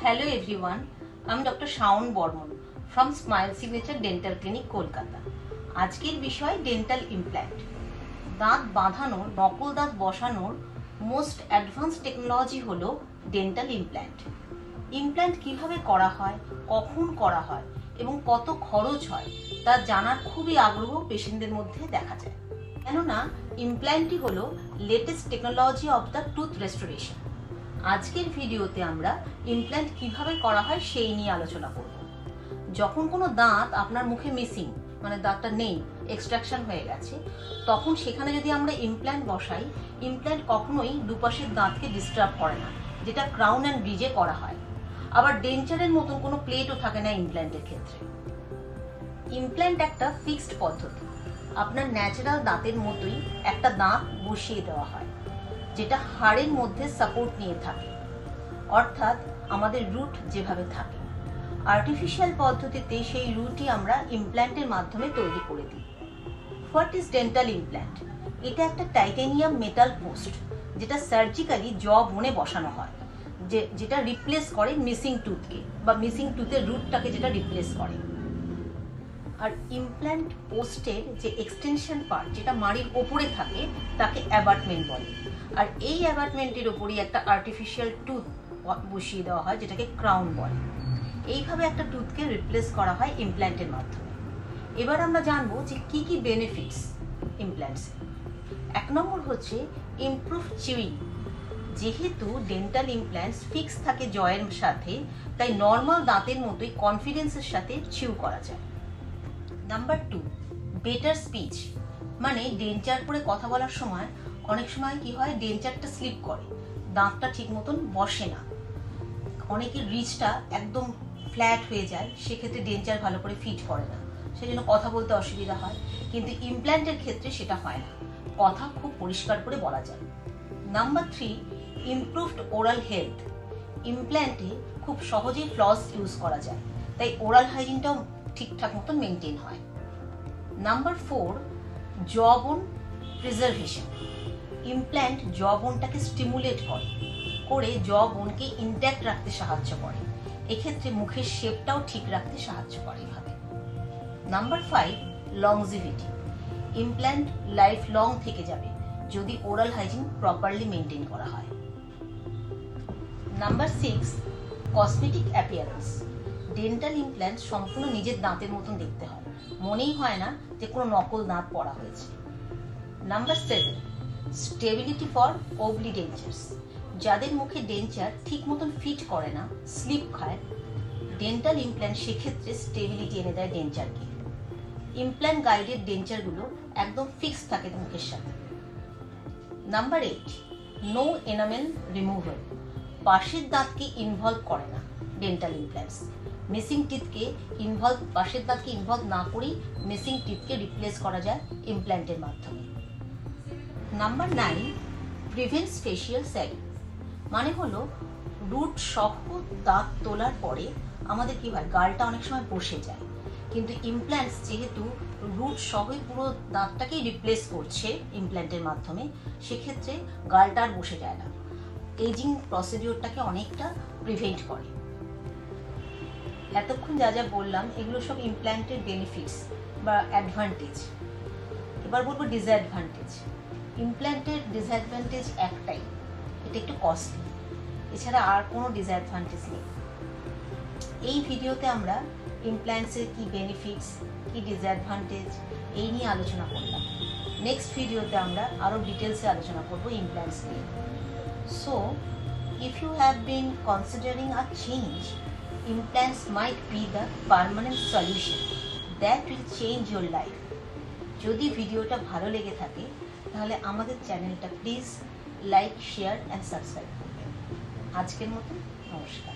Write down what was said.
Hello everyone, I'm Dr. Sawon Barman from Smile Signature Dental Clinic, Kolkata. আজকের বিষয় dental implant. দাঁত বাঁধানোর, নকল দাঁত বসানোর মোস্ট অ্যাডভান্স টেকনোলজি হলো ডেন্টাল ইমপ্ল্যান্ট। ইমপ্ল্যান্ট কিভাবে করা হয়, কখন করা হয় এবং কত খরচ হয় তা জানার খুবই আগ্রহ পেশেন্টদের মধ্যে দেখা যায়। কেননা ইমপ্ল্যান্টই হলো latest technology of the tooth restoration. আজকের ভিডিওতে আমরা ইমপ্ল্যান্ট কিভাবে করা হয় সেই নিয়ে আলোচনা করব। যখন কোনো দাঁত আপনার মুখে মিসিং, মানে দাঁতটা নেই, এক্সট্রাকশন হয়ে গেছে, তখন সেখানে যদি আমরা ইমপ্ল্যান্ট বসাই, ইমপ্ল্যান্ট কখনোই দুপাশের দাঁতকে ডিস্টার্ব করে না, যেটা ক্রাউন অ্যান্ড ব্রিজে করা হয়। আবার ডেঞ্চারের মতন কোনো প্লেটও থাকে না ইমপ্ল্যান্টের ক্ষেত্রে। ইমপ্ল্যান্ট একটা ফিক্সড পদ্ধতি। আপনার ন্যাচারাল দাঁতের মতোই একটা দাঁত বসিয়ে দেওয়া হয়, যেটা হাড়ের মধ্যে সাপোর্ট নিয়ে থাকে, অর্থাৎ আমাদের রুট যেভাবে থাকে। আর্টিফিশিয়াল পদ্ধতিতে সেই রুটই আমরা ইমপ্ল্যান্টের মাধ্যমে তৈরি করে দিই। What is dental implant? এটা একটা টাইটানিয়াম মেটাল পোস্ট, যেটা সার্জিক্যালি জ বোনে বসানো হয়, যেটা রিপ্লেস করে মিসিং টুথকে বা মিসিং টুথের রুটটাকে, যেটা রিপ্লেস করে। আর ইমপ্ল্যান্ট পোস্টের যে এক্সটেনশন পার্ট, যেটা মাড়ির ওপরে থাকে, তাকে অ্যাবাটমেন্ট বলে। আর এই অ্যাবাটমেন্টের ওপরই একটা আর্টিফিশিয়াল টুথ বসিয়ে দেওয়া হয়, যেটাকে ক্রাউন বলে। এইভাবে একটা টুথকে রিপ্লেস করা হয় ইমপ্ল্যান্টের মাধ্যমে। এবার আমরা জানবো যে কি কি বেনিফিটস ইমপ্ল্যান্টস। 1 নম্বর হচ্ছে ইমপ্রুভ চিউইং। যেহেতু ডেন্টাল ইমপ্ল্যান্টস ফিক্স থাকে জয়ের সাথে, তাই নর্মাল দাঁতের মতোই কনফিডেন্সের সাথে চিউ করা যায়। Number 2, better speech. মানে ডেঞ্চার করে কথা বলার সময় অনেক সময় কি হয়, ডেঞ্চারটা স্লিপ করে, দাঁতটা ঠিক মতন বসে না, অনেকের রিচটা একদম ফ্ল্যাট হয়ে যায়, সেক্ষেত্রে ডেঞ্চার ভালো করে ফিট করে না, সেজন্য কথা বলতে অসুবিধা হয়। কিন্তু ইমপ্ল্যান্টের ক্ষেত্রে সেটা হয় না, কথা খুব পরিষ্কার করে বলা যায়। Number 3, improved oral health. ইমপ্ল্যান্টে খুব সহজেই ফ্লস ইউজ করা যায়, তাই ওরাল হাইজিনটাও ঠিকঠাক মতন মেনটেন হয়। Number 4, jawbone preservation. ইমপ্ল্যান্ট জবোনটাকে স্টিমুলেট করে জবোনকে ইনট্যাক্ট রাখতে সাহায্য করে, এক্ষেত্রে মুখের শেপটাও ঠিক রাখতে সাহায্য করে এভাবে। Number 5, longevity. Implant life long থেকে যাবে যদি ওরাল হাইজিন প্রপারলি মেনটেন করা হয়। Number 6, cosmetic appearance. Dental implant সম্পূর্ণ নিজের দাঁতের মতন দেখতে হয়, মনেই হয় না যে কোনো নকল দাঁত পড়া হয়েছে। Number 7, stability for wobbly dentures. যাদের মুখে ডেঞ্চার ঠিক মতন ফিট করে না, স্লিপ খায়, ডেন্টাল ইমপ্ল্যান্ট সেক্ষেত্রে স্টেবিলিটি এনে দেয় ডেঞ্চারকে। ইমপ্ল্যান্ট গাইডেড ডেঞ্চারগুলো একদম ফিক্স থাকে মুখের সাথে। Number 8, no enamel removal. পাশের দাঁতকে ইনভলভ করে না ডেন্টাল ইমপ্ল্যান্টস। মিসিং টিথকে পাশের দাঁতকে ইনভলভ না করেই মিসিং টিথকে রিপ্লেস করা যায় ইমপ্ল্যান্টের মাধ্যমে। Number 9, prevents facial sagging. মানে হলো রুট সহ দাঁত তোলার পরে আমাদের কি হয়, গালটা অনেক সময় বসে যায়, কিন্তু ইমপ্ল্যান্টস যেহেতু রুট সহই পুরো দাঁতটাকেই রিপ্লেস করছে ইমপ্ল্যান্টের মাধ্যমে, সেক্ষেত্রে গালটা আর বসে যায় না, এজিং প্রসিডিওরটাকে অনেকটা প্রিভেন্ট করে। এতক্ষণ যা যা বললাম এগুলো সব ইমপ্ল্যান্টের বেনিফিটস বা অ্যাডভান্টেজ। এবার বলবো ডিসঅ্যাডভান্টেজ। ইমপ্ল্যান্টের ডিসঅ্যাডভান্টেজ একটাই, এটা একটু কস্টলি, এছাড়া আর কোনো ডিসঅ্যাডভান্টেজ নেই। এই ভিডিওতে আমরা ইমপ্ল্যান্টসের কি বেনিফিটস, কি ডিসঅ্যাডভান্টেজ, এই নিয়ে আলোচনা করলাম। নেক্সট ভিডিওতে আমরা আরও ডিটেলসে আলোচনা করবো ইমপ্ল্যান্টস নিয়ে। So if you have been considering a change, implants might be the permanent solution that will change your life. যদি ভিডিওটা ভালো লেগে থাকে তাহলে আমাদের চ্যানেলটা please like, share and subscribe করবেন। আজকের মতো নমস্কার।